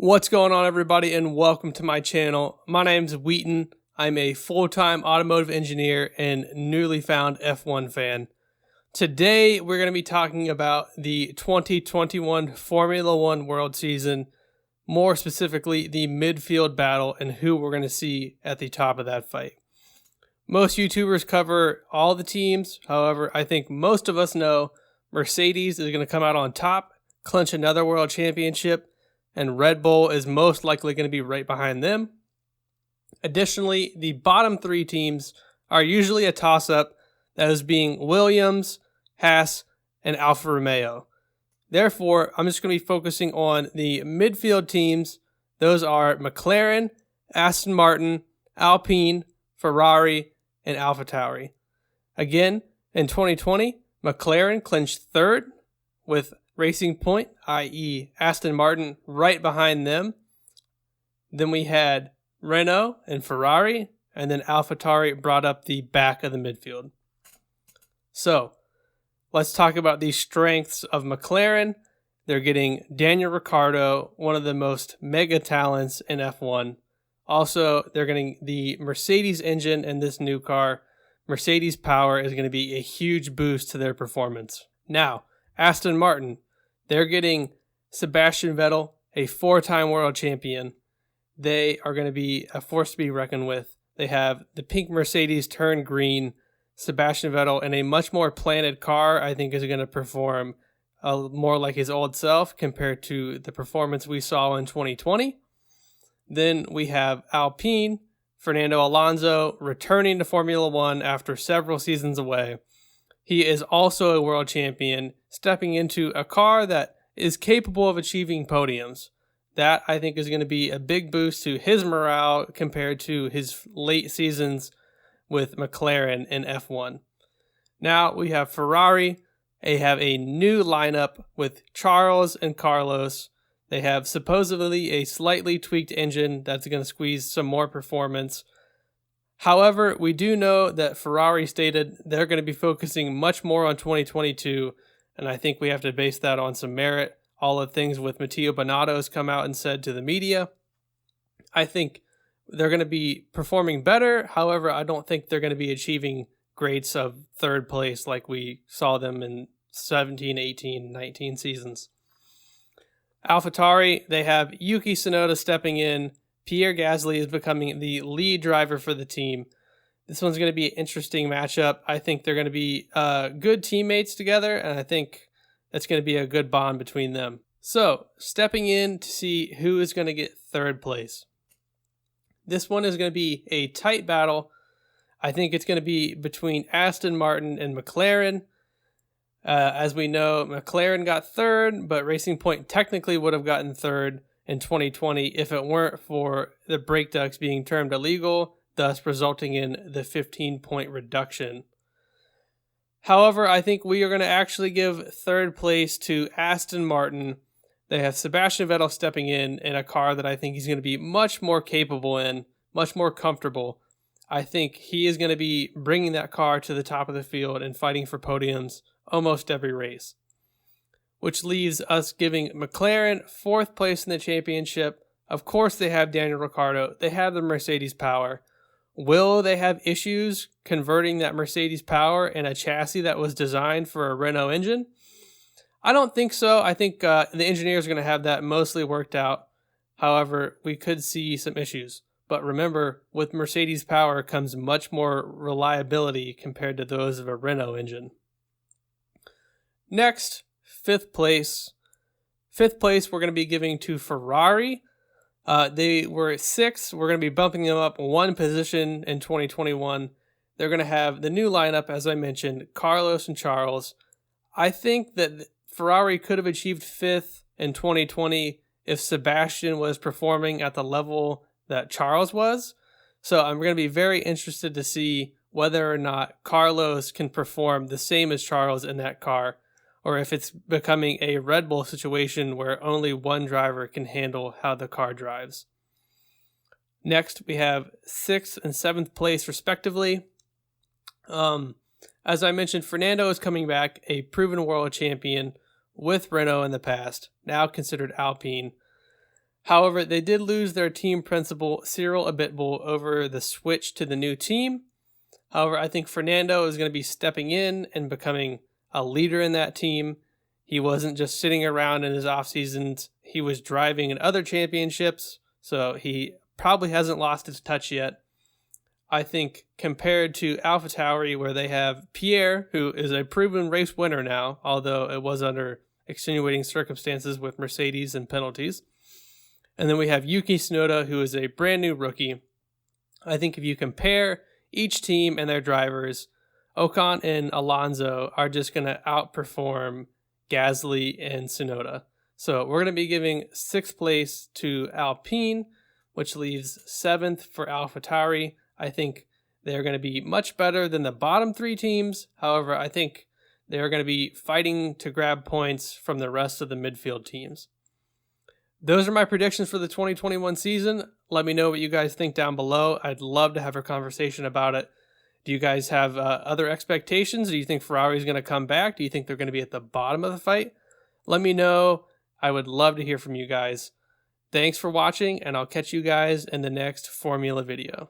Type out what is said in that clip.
What's going on, everybody, and welcome to my channel. My name's Wheaton. I'm a full-time automotive engineer and newly found F1 fan. Today, we're going to be talking about the 2021 Formula One World Season, more specifically the midfield battle and who we're going to see at the top of that fight. Most YouTubers cover all the teams. However, I think most of us know Mercedes is going to come out on top, clinch another world championship, and Red Bull is most likely going to be right behind them. Additionally, the bottom three teams are usually a toss-up, that is being Williams, Haas, and Alfa Romeo. Therefore, I'm just going to be focusing on the midfield teams. Those are McLaren, Aston Martin, Alpine, Ferrari, and AlphaTauri. Again, in 2020, McLaren clinched third with Racing Point, i.e. Aston Martin, right behind them. Then we had Renault and Ferrari, and then AlphaTauri brought up the back of the midfield. So, let's talk about the strengths of McLaren. They're getting Daniel Ricciardo, one of the most mega talents in F1. Also, they're getting the Mercedes engine in this new car. Mercedes power is going to be a huge boost to their performance. Now, Aston Martin, they're getting Sebastian Vettel, a four-time world champion. They are going to be a force to be reckoned with. They have the pink Mercedes turned green. Sebastian Vettel in a much more planted car, I think, is going to perform more like his old self compared to the performance we saw in 2020. Then we have Alpine, Fernando Alonso, returning to Formula One after several seasons away. He is also a world champion, stepping into a car that is capable of achieving podiums. That, I think, is going to be a big boost to his morale compared to his late seasons with McLaren in F1. Now we have Ferrari. They have a new lineup with Charles and Carlos. They have supposedly a slightly tweaked engine that's going to squeeze some more performance. However, we do know that Ferrari stated they're going to be focusing much more on 2022, and I think we have to base that on some merit. All the things with Matteo Binotto has come out and said to the media. I think they're going to be performing better. However, I don't think they're going to be achieving grades of third place like we saw them in 17, 18, 19 seasons. AlphaTauri, they have Yuki Tsunoda stepping in. Pierre Gasly is becoming the lead driver for the team. This one's going to be an interesting matchup. I think they're going to be good teammates together, and I think that's going to be a good bond between them. So, stepping in to see who is going to get third place. This one is going to be a tight battle. I think it's going to be between Aston Martin and McLaren. As we know, McLaren got third, but Racing Point technically would have gotten third in 2020 if it weren't for the brake ducts being termed illegal, thus resulting in the 15-point reduction. However, I think we are going to actually give third place to Aston Martin. They have Sebastian Vettel stepping in a car that I think he's going to be much more capable in, much more comfortable. I think he is going to be bringing that car to the top of the field and fighting for podiums almost every race, which leaves us giving McLaren fourth place in the championship. Of course, they have Daniel Ricciardo. They have the Mercedes power. Will they have issues converting that Mercedes power in a chassis that was designed for a Renault engine? I don't think so. I think the engineers are going to have that mostly worked out. However, we could see some issues. But remember, with Mercedes power comes much more reliability compared to those of a Renault engine. Next, fifth place. Fifth place we're going to be giving to Ferrari. They were sixth. We're going to be bumping them up one position in 2021. They're going to have the new lineup, as I mentioned, Carlos and Charles. I think that Ferrari could have achieved fifth in 2020 if Sebastian was performing at the level that Charles was. So I'm going to be very interested to see whether or not Carlos can perform the same as Charles in that car, or if it's becoming a Red Bull situation where only one driver can handle how the car drives. Next, we have 6th and 7th place, respectively. As I mentioned, Fernando is coming back, a proven world champion with Renault in the past, now considered Alpine. However, they did lose their team principal, Cyril Abitbol, over the switch to the new team. However, I think Fernando is going to be stepping in and becoming a leader in that team. He wasn't just sitting around in his off seasons. He was driving in other championships, so he probably hasn't lost his touch yet. I think compared to AlphaTauri, where they have Pierre, who is a proven race winner now, although it was under extenuating circumstances with Mercedes and penalties. And then we have Yuki Tsunoda, who is a brand new rookie. I think if you compare each team and their drivers, Ocon and Alonso are just going to outperform Gasly and Tsunoda. So we're going to be giving 6th place to Alpine, which leaves 7th for AlphaTauri. I think they're going to be much better than the bottom 3 teams. However, I think they're going to be fighting to grab points from the rest of the midfield teams. Those are my predictions for the 2021 season. Let me know what you guys think down below. I'd love to have a conversation about it. Do you guys have other expectations? Do you think Ferrari is going to come back? Do you think they're going to be at the bottom of the fight? Let me know. I would love to hear from you guys. Thanks for watching, and I'll catch you guys in the next Formula video.